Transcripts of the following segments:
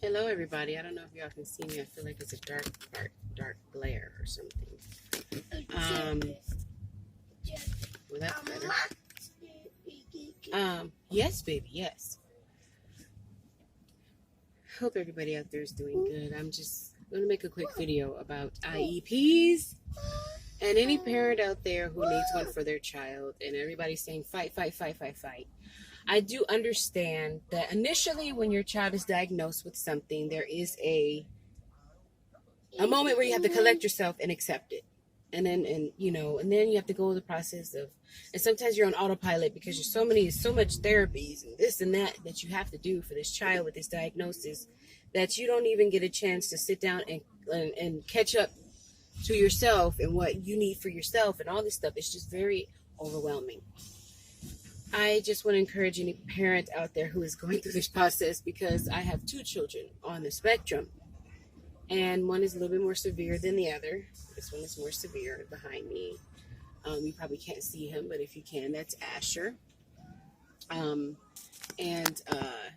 Hello, everybody. I don't know if y'all can see me. I feel like it's a dark glare or something. Um, well, that's better. Yes, baby, yes. Hope everybody out there is doing good. I'm just going to make a quick video about IEPs and any parent out there who needs one for their child. And everybody's saying fight, fight, fight, fight, fight. I do understand that initially when your child is diagnosed with something, there is a moment where you have to collect yourself and accept it. And then you have to go through the process of, and sometimes you're on autopilot because there's so much therapies and this and that you have to do for this child with this diagnosis that you don't even get a chance to sit down and catch up to yourself and what you need for yourself and all this stuff. It's just very overwhelming. I just want to encourage any parent out there who is going through this process, because I have two children on the spectrum. And one is a little bit more severe than the other. This one is more severe behind me. You probably can't see him, but if you can, that's Asher. There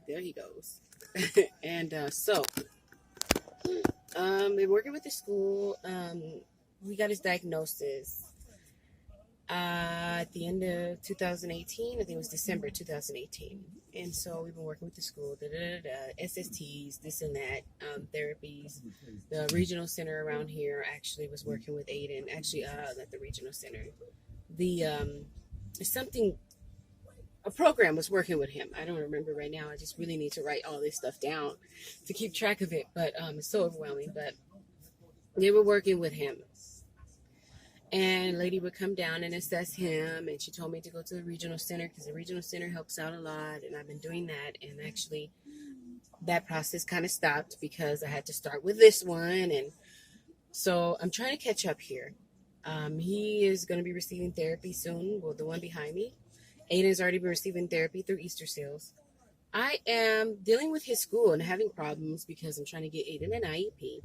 he goes. And been working with the school. We got his diagnosis at the end of 2018. I think it was December 2018. And so we've been working with the school, SSTs, this and that, therapies. The regional center around here actually was working with Aiden. Actually, not the regional center. A program was working with him. I don't remember right now. I just really need to write all this stuff down to keep track of it. But it's so overwhelming. But they were working with him. And a lady would come down and assess him, and she told me to go to the regional center because the regional center helps out a lot, and I've been doing that. And actually, that process kind of stopped because I had to start with this one, and so I'm trying to catch up here. He is going to be receiving therapy soon. Well, the one behind me, Aiden's already been receiving therapy through Easter Seals. I am dealing with his school and having problems because I'm trying to get Aiden an IEP.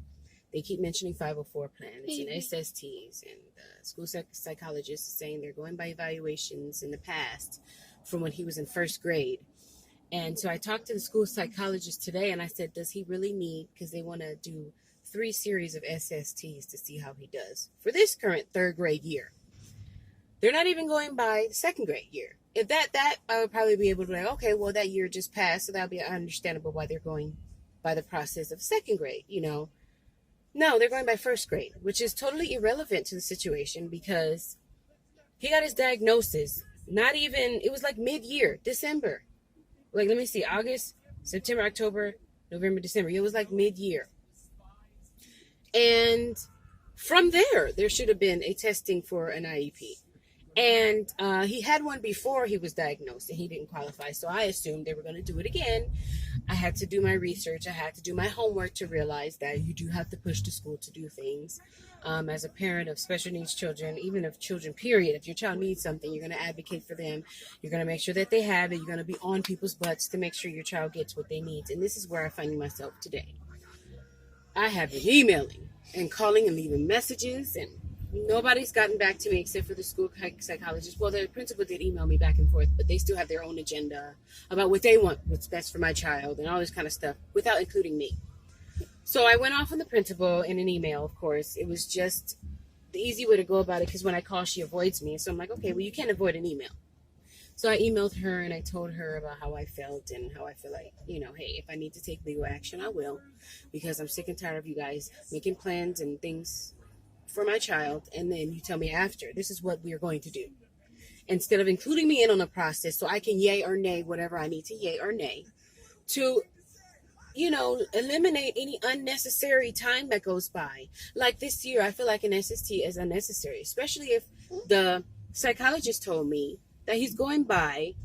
They keep mentioning 504 plans and SSTs, and the school psychologist is saying they're going by evaluations in the past from when he was in first grade. And so I talked to the school psychologist today, and I said, does he really need, because they want to do 3 series of SSTs to see how he does for this current third grade year. They're not even going by the second grade year. If that I would probably be able to be like, okay, well, that year just passed, so that'll be understandable why they're going by the process of second grade, No, they're going by first grade, which is totally irrelevant to the situation because he got his diagnosis it was like mid-year, December. Like, let me see, August, September, October, November, December. It was like mid-year. And from there should have been a testing for an IEP. And he had one before he was diagnosed and he didn't qualify. So I assumed they were going to do it again. I had to do my research. I had to do my homework to realize that you do have to push the school to do things. As a parent of special needs children, even of children, period, if your child needs something, you're going to advocate for them. You're going to make sure that they have it. You're going to be on people's butts to make sure your child gets what they need. And this is where I find myself today. I have been emailing and calling and leaving messages, and nobody's gotten back to me except for the school psychologist. Well, the principal did email me back and forth, but they still have their own agenda about what they want, what's best for my child, and all this kind of stuff without including me. So I went off on the principal in an email, of course. It was just the easy way to go about it because when I call, she avoids me. So I'm like, okay, well, you can't avoid an email. So I emailed her and I told her about how I felt and how I feel like, hey, if I need to take legal action, I will, because I'm sick and tired of you guys making plans and things for my child, and then you tell me after, this is what we are going to do, instead of including me in on the process so I can yay or nay whatever I need to yay or nay to, eliminate any unnecessary time that goes by. Like this year, I feel like an SST is unnecessary, especially if the psychologist told me that he's going by,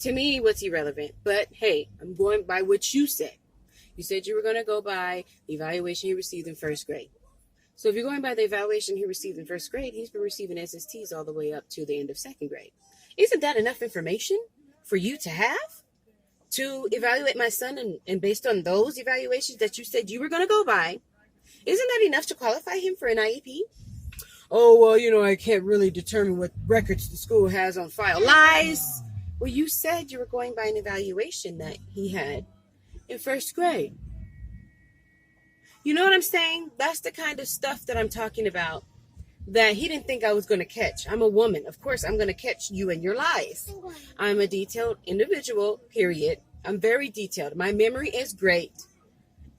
to me, what's irrelevant, but hey, I'm going by what you said. You said you were going to go by the evaluation you received in first grade. So if you're going by the evaluation he received in first grade, he's been receiving SSTs all the way up to the end of second grade. Isn't that enough information for you to have to evaluate my son? And based on those evaluations that you said you were going to go by, isn't that enough to qualify him for an IEP? Oh, well, I can't really determine what records the school has on file. Lies! Well, you said you were going by an evaluation that he had in first grade. You know what I'm saying? That's the kind of stuff that I'm talking about that he didn't think I was going to catch. I'm a woman. Of course, I'm going to catch you in your lies. I'm a detailed individual, period. I'm very detailed. My memory is great.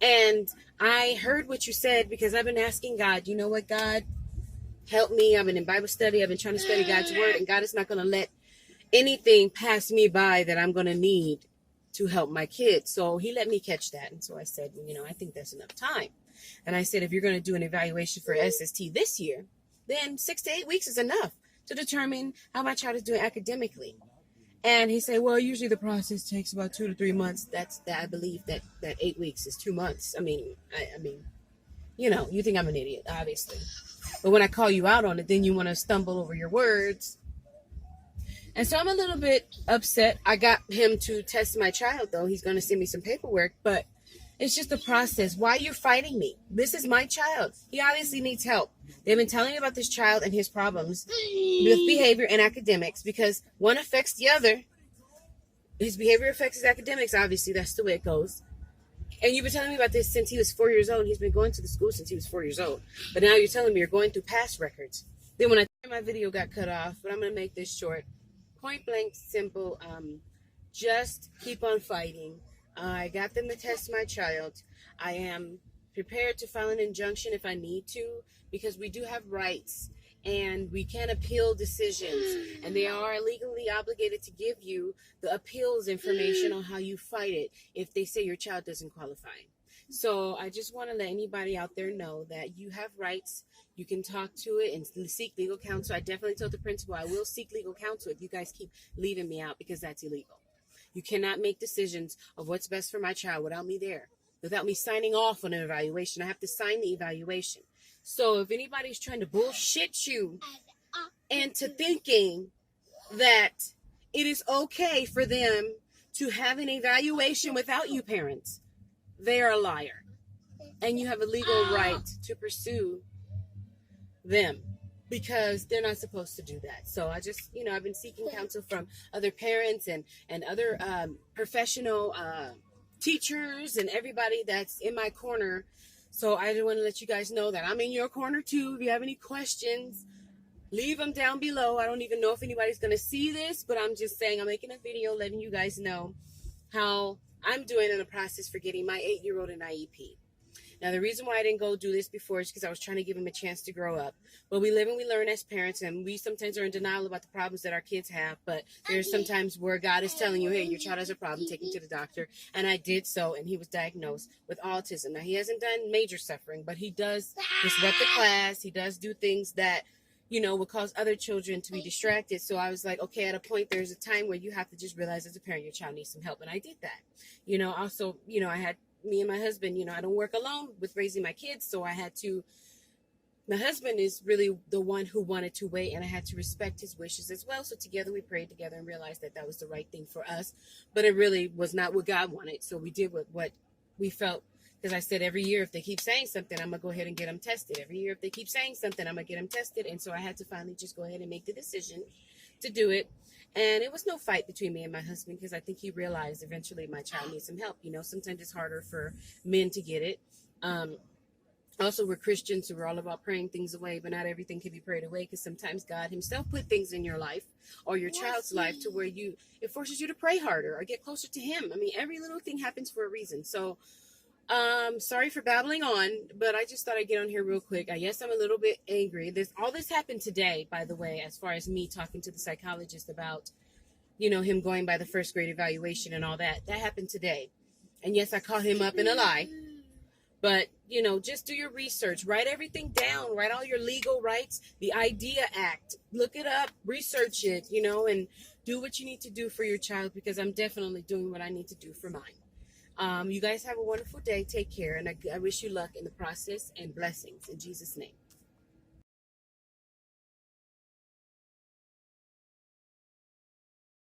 And I heard what you said because I've been asking God, you know what, God, help me. I've been in Bible study. I've been trying to study God's word, and God is not going to let anything pass me by that I'm going to need to help my kids. So he let me catch that. And so I said, well, you know, I think that's enough time. And I said, if you're going to do an evaluation for SST this year, then 6 to 8 weeks is enough to determine how my child is doing academically. And he said, well, usually the process takes about 2 to 3 months. I believe that 8 weeks is 2 months. I mean, you know, you think I'm an idiot, obviously. But when I call you out on it, then you want to stumble over your words. And so I'm a little bit upset. I got him to test my child, though. He's going to send me some paperwork, but it's just a process. Why are you fighting me? This is my child. He obviously needs help. They've been telling me about this child and his problems with behavior and academics because one affects the other. His behavior affects his academics, obviously. That's the way it goes. And you've been telling me about this since he was 4 years old. He's been going to the school since he was 4 years old. But now you're telling me you're going through past records. Then when my video got cut off, but I'm going to make this short. Point blank, simple. Just keep on fighting. I got them to test my child. I am prepared to file an injunction if I need to, because we do have rights and we can appeal decisions, and they are legally obligated to give you the appeals information on how you fight it if they say your child doesn't qualify. So I just want to let anybody out there know that you have rights. You can talk to it and seek legal counsel. I definitely told the principal I will seek legal counsel if you guys keep leaving me out, because that's illegal. You cannot make decisions of what's best for my child without me there, without me signing off on an evaluation. I have to sign the evaluation. So if anybody's trying to bullshit you into thinking that it is okay for them to have an evaluation without you parents, they are a liar. And you have a legal right to pursue them, because they're not supposed to do that. So I just, you know, I've been seeking counsel from other parents and other professional teachers and everybody that's in my corner. So I just want to let you guys know that I'm in your corner too. If you have any questions, leave them down below. I don't even know if anybody's going to see this, but I'm just saying I'm making a video letting you guys know how I'm doing in the process for getting my 8-year-old an IEP. Now, the reason why I didn't go do this before is because I was trying to give him a chance to grow up. But we live and we learn as parents, and we sometimes are in denial about the problems that our kids have. But there's sometimes where God is telling you, hey, your child has a problem, take him to the doctor. And I did so, and he was diagnosed with autism. Now, he hasn't done major suffering, but he does disrupt the class. He does do things that, you know, will cause other children to be distracted. So I was like, okay, at a point, there's a time where you have to just realize as a parent, your child needs some help. And I did that. You know, also, you know, I had me and my husband, you know, I don't work alone with raising my kids. So I had to, my husband is really the one who wanted to wait, and I had to respect his wishes as well. So together we prayed together and realized that that was the right thing for us, but it really was not what God wanted. So we did what we felt, because I said every year, if they keep saying something, I'm going to go ahead and get them tested. Every year, if they keep saying something, I'm going to get them tested. And so I had to finally just go ahead and make the decision to do it. And it was no fight between me and my husband, because I think he realized eventually my child needs some help. You know, sometimes it's harder for men to get it. Also, we're Christians, so we're all about praying things away, but not everything can be prayed away, because sometimes God himself put things in your life or your child's life to where it forces you to pray harder or get closer to him. I mean, every little thing happens for a reason. So sorry for babbling on, but I just thought I'd get on here real quick. Yes, I'm a little bit angry. All this happened today, by the way, as far as me talking to the psychologist about, you know, him going by the first grade evaluation and all that. That happened today. And yes, I caught him up in a lie. But, you know, just do your research. Write everything down. Write all your legal rights. The IDEA Act. Look it up. Research it, you know, and do what you need to do for your child, because I'm definitely doing what I need to do for mine. You guys have a wonderful day. Take care. And I wish you luck in the process and blessings in Jesus' name.